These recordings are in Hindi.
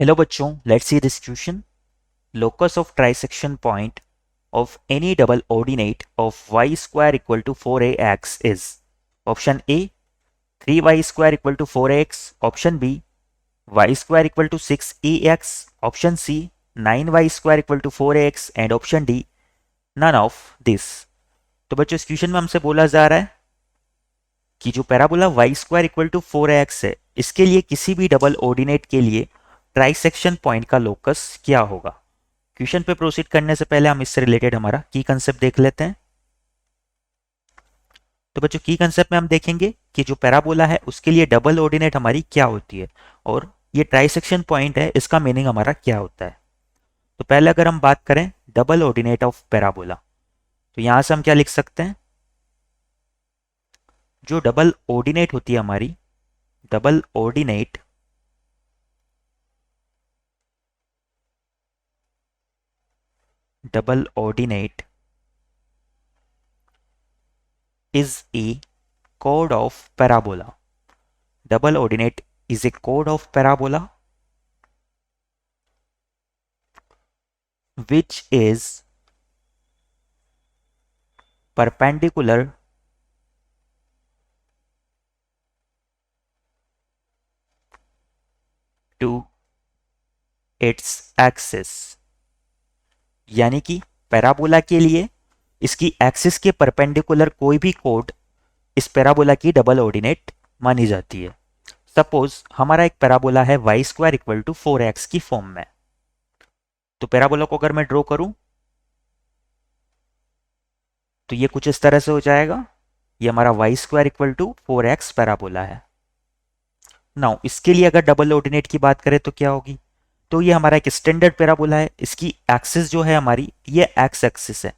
हेलो बच्चों, let's see this question. Locus of trisection point of any double ordinate of y square equal to 4ax is option A 3y square equal to 4x, option B y square equal to 6ax, option C 9y square equal to 4ax and option D none of this. तो बच्चों इस क्वेश्चन में हमसे बोला जा रहा है कि जो parabola y square equal to 4ax है, इसके लिए किसी भी डबल ऑर्डिनेट के लिए ट्राइसेक्शन पॉइंट का लोकस क्या होगा. क्वेश्चन पे प्रोसीड करने से पहले हम इससे रिलेटेड हमारा की कंसेप्ट देख लेते हैं. तो बच्चों की कंसेप्ट में हम देखेंगे कि जो पैराबोला है उसके लिए डबल ऑर्डिनेट हमारी क्या होती है और ये ट्राइसेक्शन पॉइंट है, इसका मीनिंग हमारा क्या होता है. तो पहले अगर हम बात करें डबल ऑर्डिनेट ऑफ पैराबोला, तो यहां से हम क्या लिख सकते हैं. जो डबल ऑर्डिनेट होती है हमारी, double ordinate double ordinate is a chord of parabola. Double ordinate is a chord of parabola which is perpendicular to its axis. यानी कि पैराबोला के लिए इसकी एक्सिस के परपेंडिकुलर कोई भी कोड इस पैराबोला की डबल ऑर्डिनेट मानी जाती है. सपोज हमारा एक पैराबोला है y square equal to 4x की फॉर्म में. तो पैराबोला को अगर मैं ड्रॉ करूं तो ये कुछ इस तरह से हो जाएगा. ये हमारा y square equal to 4x parabola है. नाउ इसके लिए अगर डबल ऑर्डिनेट की बात करें तो क्या होगी. तो ये हमारा एक स्टैंडर्ड पैराबोला है. इसकी एक्सिस जो है हमारी, ये एक्स एक्सिस है.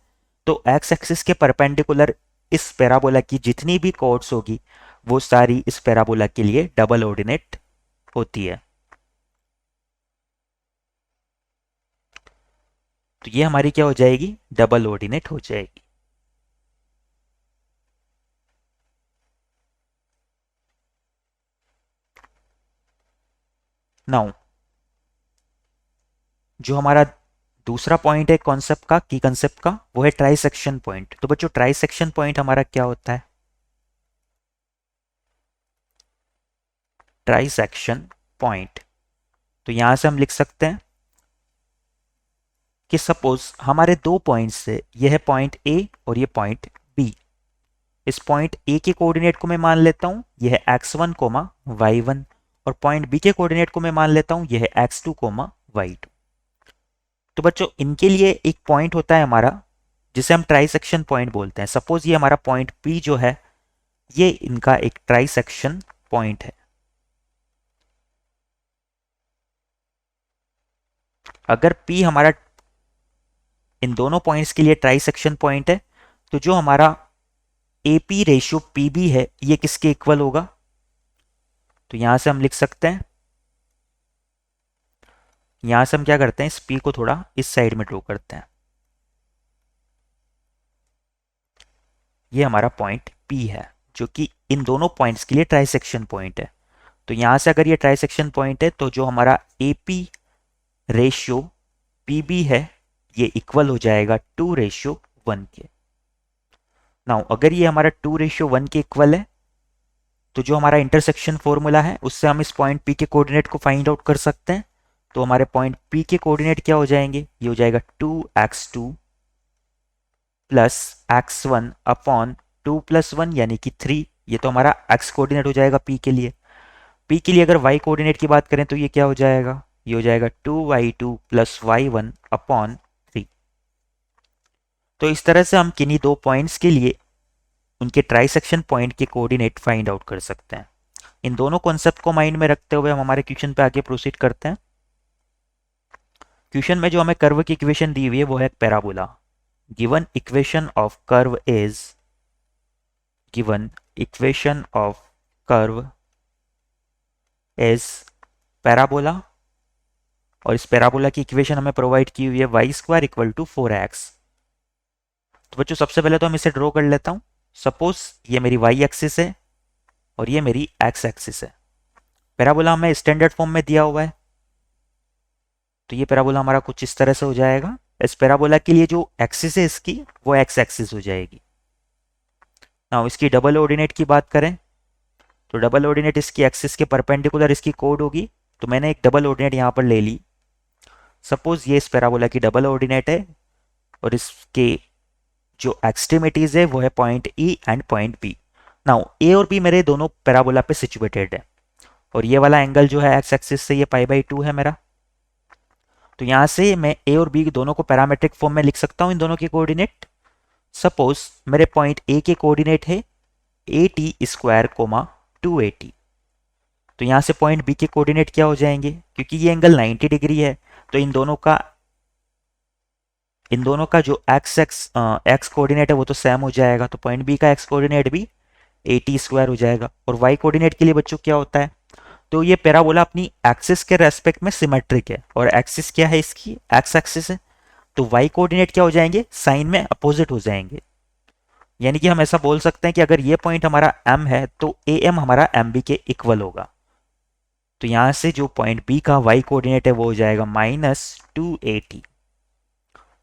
तो एक्स एक्सिस के परपेंडिकुलर इस पैराबोला की जितनी भी कॉर्ड्स होगी वो सारी इस पैराबोला के लिए डबल ऑर्डिनेट होती है. तो ये हमारी क्या हो जाएगी, डबल ऑर्डिनेट हो जाएगी. नाउ जो हमारा दूसरा पॉइंट है कॉन्सेप्ट का, की कंसेप्ट का, वो है ट्राइसेक्शन पॉइंट. तो बच्चों ट्राइसेक्शन पॉइंट हमारा क्या होता है. ट्राइसेक्शन पॉइंट, तो यहां से हम लिख सकते हैं कि सपोज हमारे दो पॉइंट्स है, ये है पॉइंट ए और ये पॉइंट बी. इस पॉइंट ए के कोऑर्डिनेट को मैं मान लेता हूं ये है x1 कोमा y1 और पॉइंट बी के कोऑर्डिनेट को मैं मान लेता हूं ये है x2 कोमा y2. तो बच्चों इनके लिए एक पॉइंट होता है हमारा जिसे हम ट्राइसेक्शन पॉइंट बोलते हैं. सपोज ये हमारा पॉइंट P जो है ये इनका एक ट्राइसेक्शन पॉइंट है. अगर P हमारा इन दोनों पॉइंट्स के लिए ट्राइसेक्शन पॉइंट है तो जो हमारा AP रेशियो PB है ये किसके इक्वल होगा. तो यहां से हम लिख सकते हैं, यहां से हम क्या करते हैं, इस P को थोड़ा इस साइड में ड्रॉ करते हैं. ये हमारा पॉइंट P है जो कि इन दोनों पॉइंट्स के लिए ट्राइसेक्शन पॉइंट है. तो यहां से अगर ये ट्राइसेक्शन पॉइंट है तो जो हमारा AP रेशियो PB है ये इक्वल हो जाएगा 2:1 के. नाउ अगर ये हमारा 2:1 के इक्वल है तो जो हमारा इंटरसेक्शन फॉर्मूला है उससे हम इस पॉइंट P के कोऑर्डिनेट को फाइंड आउट कर सकते हैं. तो हमारे पॉइंट P के कोऑर्डिनेट क्या हो जाएंगे, ये हो जाएगा 2x2 प्लस x1 अपॉन 2 + 1 यानी कि 3. ये तो हमारा x कोऑर्डिनेट हो जाएगा P के लिए. P के लिए अगर y कोऑर्डिनेट की बात करें तो ये क्या हो जाएगा, ये हो जाएगा 2y2 प्लस y1 अपॉन 3. तो इस तरह से हम किन्हीं दो पॉइंट्स के लिए उनके ट्राइसेक्शन पॉइंट के कोऑर्डिनेट फाइंड आउट कर सकते हैं. इन दोनों कॉन्सेप्ट को माइंड में रखते हुए हम हमारे क्वेश्चन पे आगे प्रोसीड करते हैं. क्वेश्चन में जो हमें कर्व की इक्वेशन दी हुई है वो है parabola. Given equation of curve is, given equation of curve is parabola और इस पैराबोला की इक्वेशन हमें प्रोवाइड की हुई है y square equal to 4x. तो बच्चों सबसे पहले तो हम इसे ड्रॉ कर लेता हूं. सपोज ये मेरी y एक्सिस है और ये मेरी x एक्सिस है. पैराबोला हमें स्टैंडर्ड फॉर्म में दिया हुआ है तो ये पैराबोला हमारा कुछ इस तरह से हो जाएगा। इस पैराबोला के लिए जो एक्सिस है इसकी वो एक्स एक्सिस हो जाएगी। ना इसकी डबल ऑर्डिनेट की बात करें तो डबल ऑर्डिनेट इसकी एक्सिस के परपेंडिकुलर इसकी कोड होगी। तो मैंने एक डबल ऑर्डिनेट यहाँ पर ले ली। सपोज ये इस पैराबोला की डबल ऑर्डिनेट है और इसके जो एक्सट्रीमिटीज है वो है point A and point B. Now A और बी मेरे दोनों पैराबोला पे सिचुएटेड है और ये वाला एंगल जो है एक्स एक्सिस से ये π/2 है मेरा। तो यहां से मैं ए और बी दोनों को पैरामेट्रिक फॉर्म में लिख सकता हूं इन दोनों के कोऑर्डिनेट। सपोज मेरे पॉइंट ए के कोऑर्डिनेट है AT² 280। तो यहां से पॉइंट बी के कोऑर्डिनेट क्या हो जाएंगे, क्योंकि ये एंगल 90 डिग्री है तो इन दोनों का जो एक्स कोऑर्डिनेट है वो तो सेम हो जाएगा। तो पॉइंट बी का एक्स कोऑर्डिनेट भी AT² हो जाएगा। और वाई कोऑर्डिनेट के लिए बच्चों क्या होता है, तो ये पैराबोला अपनी एक्सिस के रेस्पेक्ट में सिमेट्रिक है और एक्सिस क्या है इसकी एक्स एक्सिस है। तो वाई कोऑर्डिनेट क्या हो जाएंगे, साइन में अपोजिट हो जाएंगे। यानी कि हम ऐसा बोल सकते हैं कि अगर ये पॉइंट हमारा m है तो AM हमारा MB के इक्वल होगा। तो यहां से जो पॉइंट B का y कोऑर्डिनेट है वो हो जाएगा -280।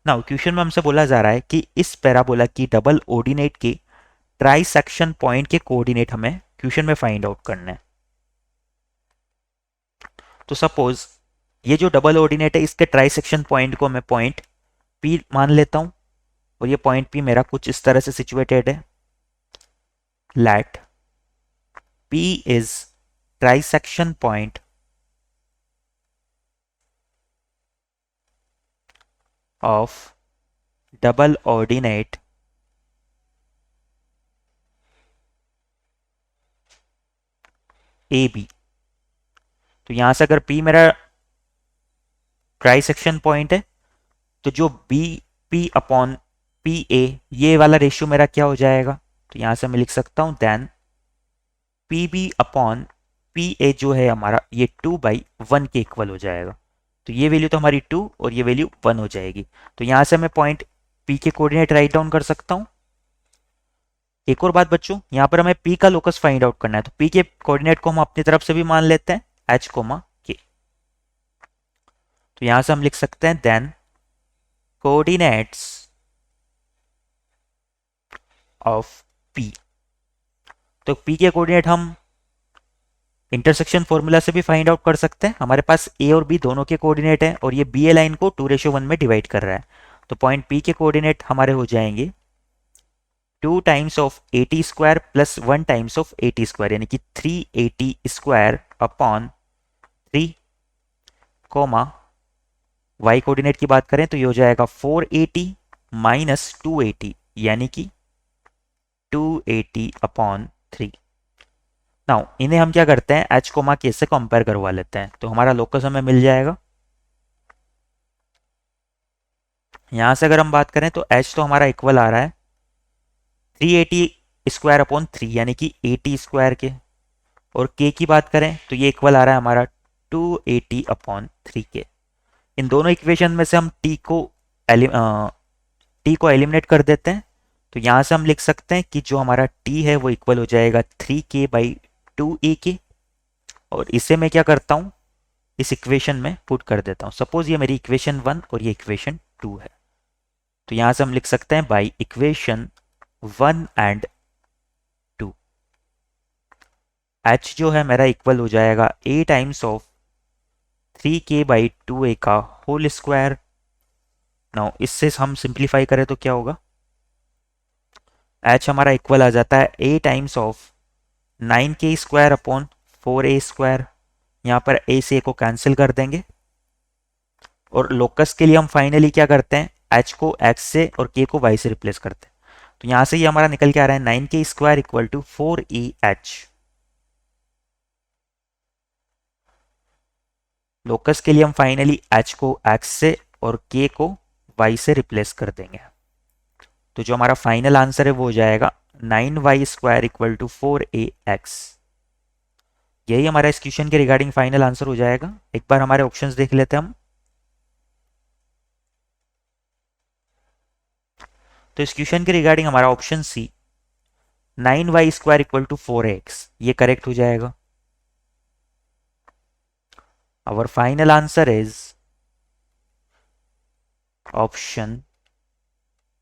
नाउ क्वेश्चन में हमसे बोला जा रहा है कि इस पैराबोला की डबल ऑर्डिनेट के ट्राइसेक्शन पॉइंट के कोऑर्डिनेट हमें क्वेश्चन में फाइंड आउट करना है। तो सपोज ये जो डबल ऑर्डिनेट है इसके ट्राइसेक्शन पॉइंट को मैं पॉइंट P मान लेता हूं और ये पॉइंट P मेरा कुछ इस तरह से सिचुएटेड है। Let P is trisection point of double ordinate AB। तो यहां से अगर P मेरा ट्राइसेक्शन पॉइंट है तो जो BP/PA ये वाला रेशियो मेरा क्या हो जाएगा, तो यहां से मैं लिख सकता हूं देन PB/PA जो है हमारा ये 2/1 के इक्वल हो जाएगा। तो ये वैल्यू तो हमारी 2 और ये वैल्यू 1 हो जाएगी। तो यहां से मैं पॉइंट P के कोऑर्डिनेट राइट डाउन कर सकता हूं। एक और बात बच्चों, यहां पर हमें P का लोकस फाइंड आउट करना है तो P के कोऑर्डिनेट को हम अपनी तरफ से भी मान लेते हैं H, K। तो यहां से हम लिख सकते हैं देन कोऑर्डिनेट्स ऑफ P। तो P के कोऑर्डिनेट हम इंटरसेक्शन फॉर्मूला से भी फाइंड आउट कर सकते हैं। हमारे पास A और B दोनों के कोऑर्डिनेट हैं और ये BA लाइन को 2:1 में डिवाइड कर रहा है। तो पॉइंट P के कोऑर्डिनेट हमारे हो जाएंगे 2 times of AT² plus 1 times of AT², यानी कि 380² अपॉन 3, y कोऑर्डिनेट की बात करें तो ये हो जाएगा 480 माइनस 280 यानी कि 280 अपॉन 3। नाउ इन्हें हम क्या करते हैं H, K से कंपेयर करवा लेते हैं तो हमारा लोकस हमें मिल जाएगा। यहां से अगर हम बात करें तो H तो हमारा इक्वल आ रहा है 380² अपॉन 3 यानी कि 80² के, और K की बात करें तो ये इक्वल आ रहा है हमारा 280 अपॉन 3 के। इन दोनों इक्वेशन में से हम T को एलिमिनेट कर देते हैं। तो यहां से हम लिख सकते हैं कि जो हमारा T है वो इक्वल हो जाएगा 3K/2A के, और इसे मैं क्या करता हूं इस इक्वेशन में पुट कर देता हूं। सपोज ये मेरी इक्वेशन 1 और ये इक्वेशन 2 है। तो यहां से हम लिख सकते हैं बाई इक्वेशन 1 एंड 2 H जो है मेरा इक्वल हो जाएगा A टाइम्स ऑफ 3K/2A का होल स्क्वायर। नाउ इससे हम सिंप्लीफाई करें तो क्या होगा, H हमारा इक्वल आ जाता है A times of 9K² upon 4A²। यहाँ पर A से A को कैंसिल कर देंगे और लोकस के लिए हम फाइनली क्या करते हैं H को X से और K को Y से रिप्लेस करते हैं। तो यहां से ये हमारा निकल के आ रहा है 9K² equal to 4EH। Locus के लिए हम फाइनली H को X से और K को Y से रिप्लेस कर देंगे। तो जो हमारा फाइनल आंसर है वो हो जाएगा 9Y² इक्वल टू 4AX। यही हमारा इस क्वेश्चन के रिगार्डिंग फाइनल आंसर हो जाएगा। एक बार हमारे ऑप्शंस देख लेते हैं हम। तो इस क्वेश्चन के रिगार्डिंग हमारा option C 9Y² equal to 4AX ये करेक्ट हो जाएगा। Our final answer is Option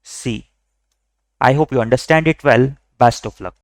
C. I hope you understand it well. Best of luck.